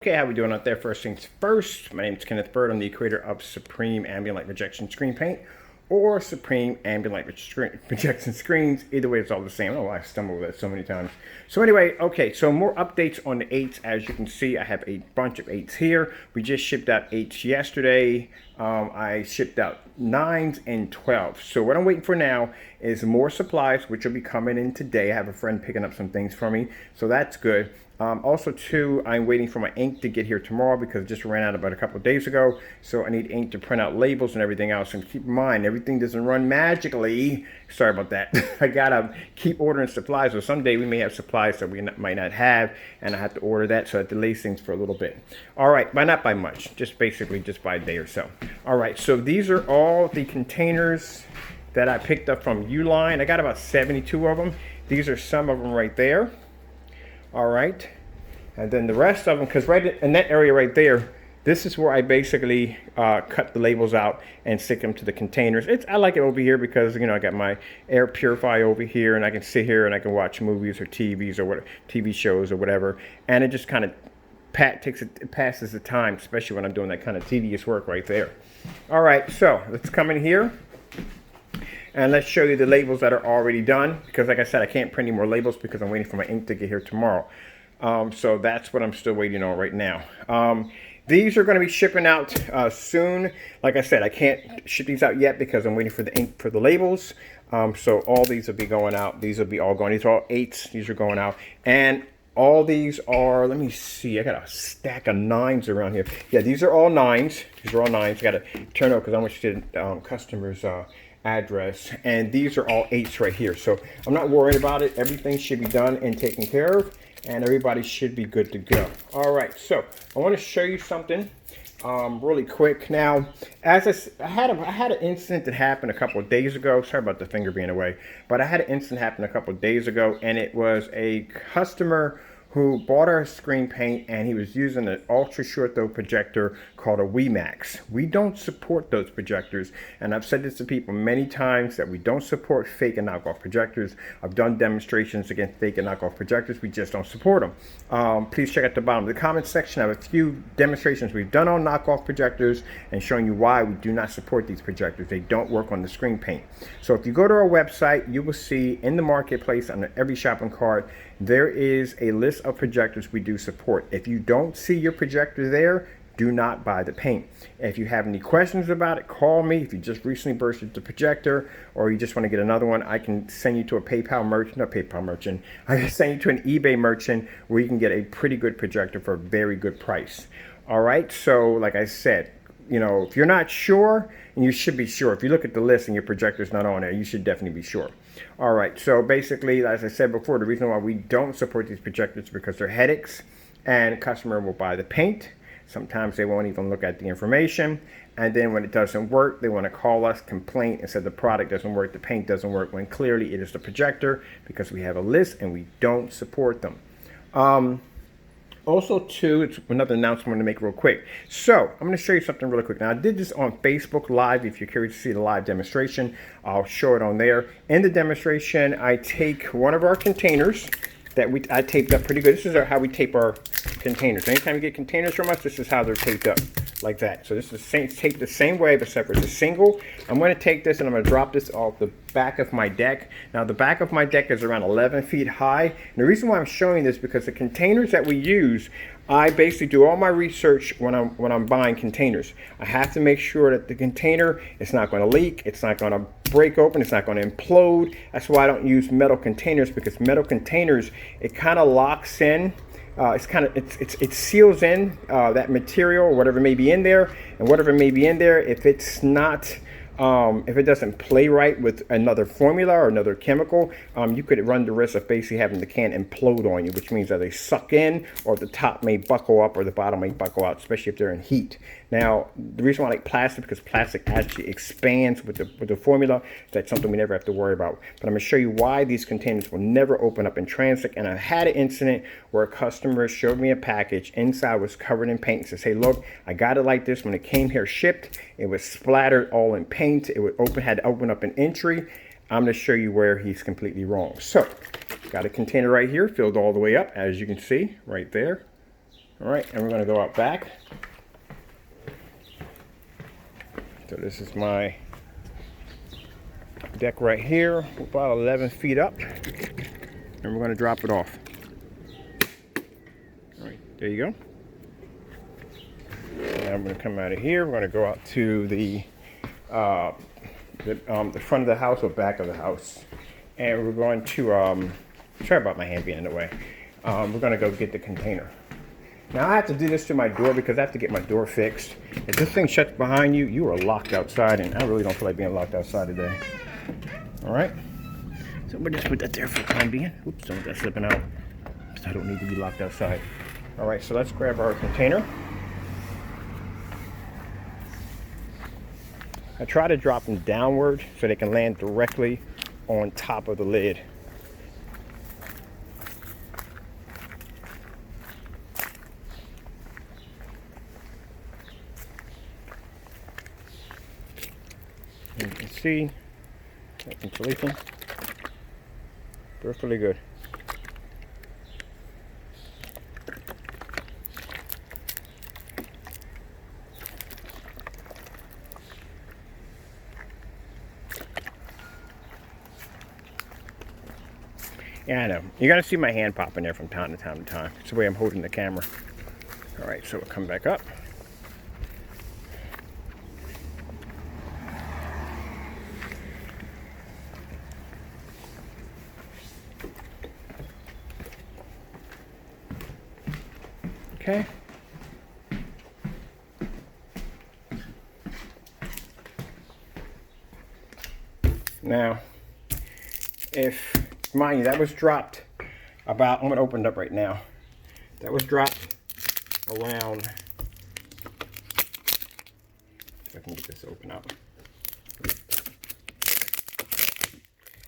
Okay, how we doing out there? First things first, my name is Kenneth Bird. I'm the creator of Supreme Ambient Light Rejection Screen Paint or Supreme Ambient Light Rejection Screens. Either way, it's all the same. I don't know why I stumbled with that so many times. So anyway, okay, so more updates on the 8s. As you can see, I have a bunch of 8s here. We just shipped out 8s yesterday. I shipped out 9s and 12s. So what I'm waiting for now is more supplies, which will be coming in today. I have a friend picking up some things for me, so that's good. Also, too, I'm waiting for my ink to get here tomorrow because it just ran out about a couple of days ago. So I need ink to print out labels and everything else. And keep in mind, everything doesn't run magically. Sorry about that. I gotta keep ordering supplies. So someday we may have supplies that we might not have, and I have to order that. So it delays things for a little bit. All right, but not by much. Just basically just by a day or so. All right, so these are all the containers that I picked up from Uline. I got about 72 of them. These are some of them right there. All right, and then the rest of them, because right in that area right there, this is where I basically cut the labels out and stick them to the containers. I like it over here because, you know, I got my air purifier over here, and I can sit here and I can watch movies or TVs or whatever, TV shows or whatever, and it just kind of passes the time, especially when I'm doing that kind of tedious work right there. All right, so let's come in here. And let's show you the labels that are already done, because like I said, I can't print any more labels because I'm waiting for my ink to get here tomorrow. So that's what I'm still waiting on right now. These are going to be shipping out soon. Like I said, I can't ship these out yet because I'm waiting for the ink for the labels. So all these will be going out. These will be all going. These are all 8s. These are going out. And all these are, let me see, I got a stack of 9s around here. Yeah, these are all 9s. These are all 9s. I got to turn over because I want you to customers' address, and these are all 8s right here. So I'm not worried about it. Everything should be done and taken care of, and everybody should be good to go. All right, so I want to show you something really quick. Now, as I had an incident that happened a couple of days ago. Sorry about the finger being away, but I had an incident happen a couple of days ago, and it was a customer who bought our screen paint, and he was using an ultra short throw projector called a WeMax. We don't support those projectors, and I've said this to people many times that we don't support fake and knockoff projectors. I've done demonstrations against fake and knockoff projectors. We just don't support them. Please check out the bottom of the comment section. I have a few demonstrations we've done on knockoff projectors and showing you why we do not support these projectors. They don't work on the screen paint. So if you go to our website, you will see in the marketplace under every shopping cart, there is a list of projectors we do support. If you don't see your projector there, do not buy the paint. If you have any questions about it, call me. If you just recently purchased the projector or you just want to get another one, I can send you to a PayPal merchant, I can send you to an eBay merchant where you can get a pretty good projector for a very good price. All right, so like I said, you know, if you're not sure, and you should be sure. If you look at the list and your projector's not on there, you should definitely be sure. All right, so basically, as I said before, the reason why we don't support these projectors is because they're headaches, and a customer will buy the paint. Sometimes they won't even look at the information, and then when it doesn't work, they want to call us, complain, and say the product doesn't work, the paint doesn't work, when clearly it is the projector, because we have a list and we don't support them. Also, too, it's another announcement I'm going to make real quick. So, I'm going to show you something really quick. Now, I did this on Facebook Live. If you're curious to see the live demonstration, I'll show it on there. In the demonstration, I take one of our containers that I taped up pretty good. This is how we tape our containers. Anytime you get containers from us, this is how they're taped up, like that. So this is taped the same way, but separate. It's a single. I'm going to take this and I'm going to drop this off the back of my deck. Now the back of my deck is around 11 feet high. And the reason why I'm showing this is because the containers that we use, I basically do all my research when I'm buying containers. I have to make sure that the container is not going to leak, it's not going to break open, it's not going to implode. That's why I don't use metal containers, because metal containers, it kind of locks in. It seals in that material or whatever may be in there, and whatever may be in there, if it's not, if it doesn't play right with another formula or another chemical, you could run the risk of basically having the can implode on you, which means that they suck in, or the top may buckle up, or the bottom may buckle out, especially if they're in heat. Now, the reason why I like plastic, because plastic actually expands with the formula. That's something we never have to worry about. But I'm going to show you why these containers will never open up in transit. And I had an incident where a customer showed me a package. Inside was covered in paint. Says, hey, look, I got it like this. When it came here shipped, it was splattered all in paint. It had to open up an entry. I'm going to show you where he's completely wrong. So, got a container right here filled all the way up, as you can see right there. All right, and we're going to go out back. So this is my deck right here, about 11 feet up, and we're going to drop it off. All right, there you go. Now I'm going to come out of here. We're going to go out to the front of the house or back of the house, and we're going to sorry about my hand being in the way. We're going to go get the container. Now I have to do this to my door because I have to get my door fixed. If this thing shuts behind you, you are locked outside, and I really don't feel like being locked outside today. All right, so we'll just put that there for the time being. Oops, don't let that slipping out. I don't need to be locked outside. All right, so let's grab our container. I try to drop them downward so they can land directly on top of the lid. You can see that insulation, perfectly good. Yeah, I know. You're gonna see my hand pop in there from time to time. It's the way I'm holding the camera. All right, so we'll come back up. Okay. Now, if, mind you, that was dropped about, I'm gonna open it up right now. That was dropped around, if I can get this open up.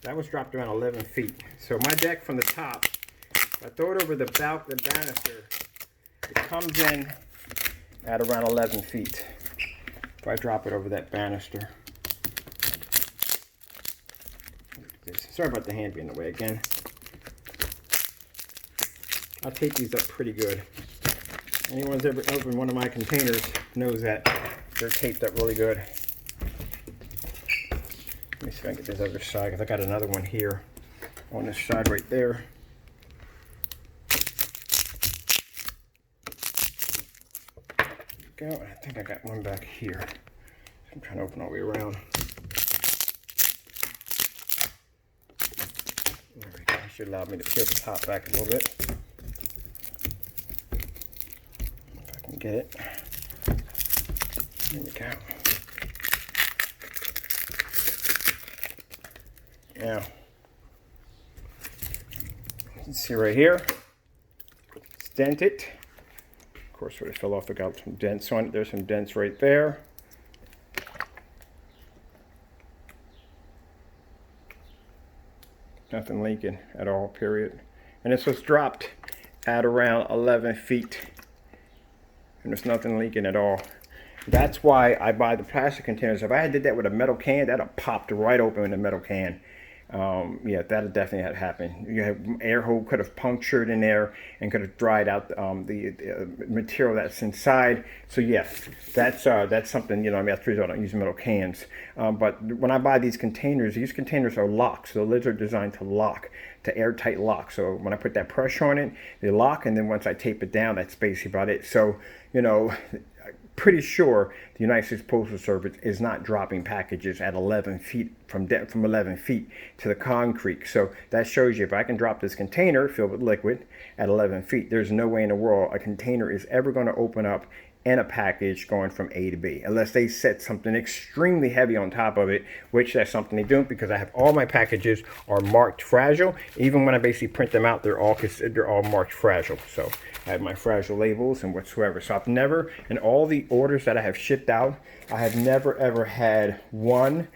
That was dropped around 11 feet. So my deck from the top, if I throw it over the banister, it comes in at around 11 feet. If I drop it over that banister. Sorry about the hand being in the way again. I'll tape these up pretty good. Anyone who's ever opened one of my containers knows that they're taped up really good. Let me see if I can get this other side, because I got another one here on this side right there. Go. I think I got one back here. I'm trying to open all the way around. There we go. That should allow me to peel the top back a little bit. If I can get it. There we go. Now, you can see right here, it's dented. Of course, where it fell off, I got some dents on it. There's some dents right there. Nothing leaking at all, period. And this was dropped at around 11 feet. And there's nothing leaking at all. That's why I buy the plastic containers. If I had did that with a metal can, that'd have popped right open in the metal can. Yeah, that definitely had happened. You have air hole could have punctured in there and could have dried out the material that's inside. So yes, that's something, you know. I mean, that's the reason I don't use metal cans. But when I buy these containers are locked. So the lids are designed to lock, to airtight lock. So when I put that pressure on it, they lock, and then once I tape it down, that's basically about it. So, you know, pretty sure the United States Postal Service is not dropping packages at 11 feet from 11 feet to the concrete. So that shows you, if I can drop this container filled with liquid at 11 feet, there's no way in the world a container is ever going to open up and a package going from A to B, unless they set something extremely heavy on top of it, which that's something they don't, because I have all my packages are marked fragile. Even when I basically print them out, they're all marked fragile. So I have my fragile labels and whatsoever. So I've never, in all the orders that I have shipped out, I have never ever had one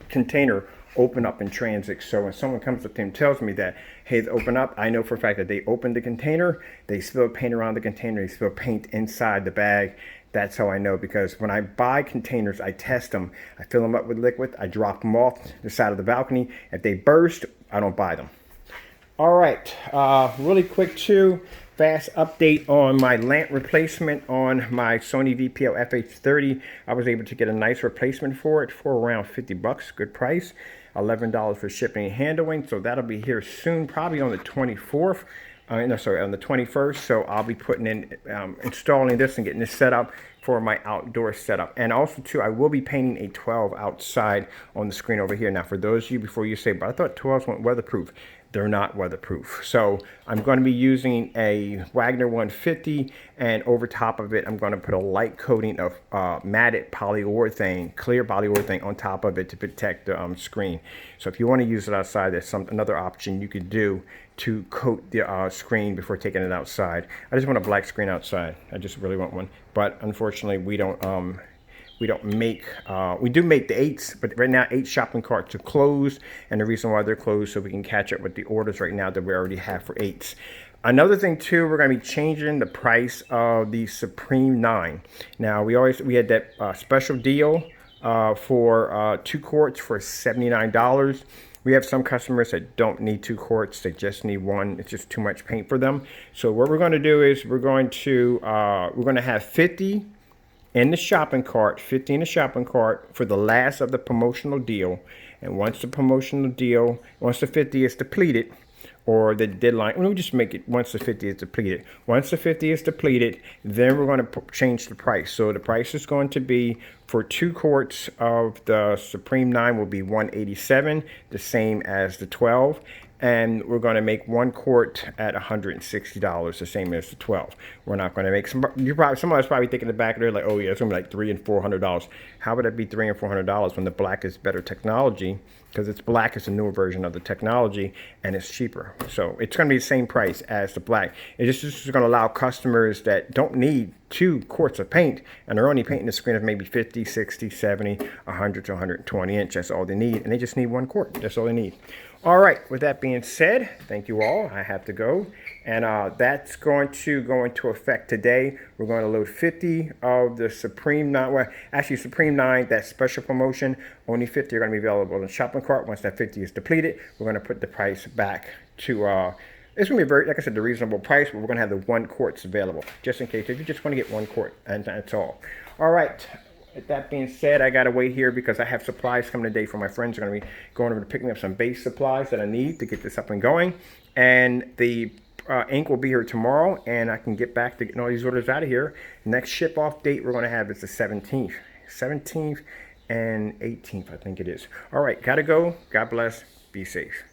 container open up in transit. So when someone comes up to me and tells me that, hey, they open up, I know for a fact that they opened the container, they spill paint around the container, they spill paint inside the bag. That's how I know, because when I buy containers, I test them. I fill them up with liquid, I drop them off the side of the balcony. If they burst, I don't buy them. All right, really quick too, Fast update on my lamp replacement on my Sony VPL FH30. I was able to get a nice replacement for it for around 50 bucks, good price. $11 for shipping and handling, so that'll be here soon, probably on the 24th. No, sorry, on the 21st. So I'll be putting in, installing this and getting this set up for my outdoor setup. And also too, I will be painting a 12 outside on the screen over here. Now for those of you, before you say, but I thought 12s weren't weatherproof. They're not weatherproof. So I'm going to be using a Wagner 150, and over top of it, I'm going to put a light coating of matted polyurethane, clear polyurethane on top of it to protect the screen. So if you want to use it outside, there's another option you could do to coat the screen before taking it outside. I just want a black screen outside. I just really want one. But unfortunately, we don't make, we do make the 8s, but right now 8 shopping carts are closed, and the reason why they're closed so we can catch up with the orders right now that we already have for 8s. Another thing too, we're going to be changing the price of the Supreme 9. Now we had that special deal for 2 quarts for $79. We have some customers that don't need 2 quarts, they just need 1. It's just too much paint for them. So what we're going to do is we're going to have 50 in the shopping cart, 50 in the shopping cart for the last of the promotional deal. And once the 50 is depleted, or the deadline, we'll just make it once the 50 is depleted. Once the 50 is depleted, then we're going to change the price. So the price is going to be, for 2 quarts of the Supreme 9 will be $187, the same as the 12. And we're going to make 1 quart at $160, the same as the 12. We're not going to make some of us probably thinking in the back of there like, oh yeah, it's going to be like $300 and $400. How would it be $300 and $400 when the black is better technology? Because it's black, it's a newer version of the technology, and it's cheaper. So it's going to be the same price as the black. It's just going to allow customers that don't need 2 quarts of paint, and they're only painting the screen of maybe 50, 60, 70, 100 to 120 inch. That's all they need, and they just need 1 quart. That's all they need. All right, with that being said, thank you all. I have to go. And that's going to go into effect today. We're going to load 50 of the Supreme 9. Well, actually, Supreme 9, that special promotion, only 50 are going to be available in the shopping cart. Once that 50 is depleted, we're going to put the price back to, it's going to be very, like I said, the reasonable price, but we're going to have the 1 quarts available, just in case if you just want to get 1 quart, and that's all. All right. With that being said, I gotta wait here because I have supplies coming today for my friends. They're gonna be going over to pick me up some base supplies that I need to get this up and going. And the ink will be here tomorrow, and I can get back to getting all these orders out of here. Next ship off date we're gonna have is the 17th. 17th and 18th, I think it is. All right, gotta go. God bless. Be safe.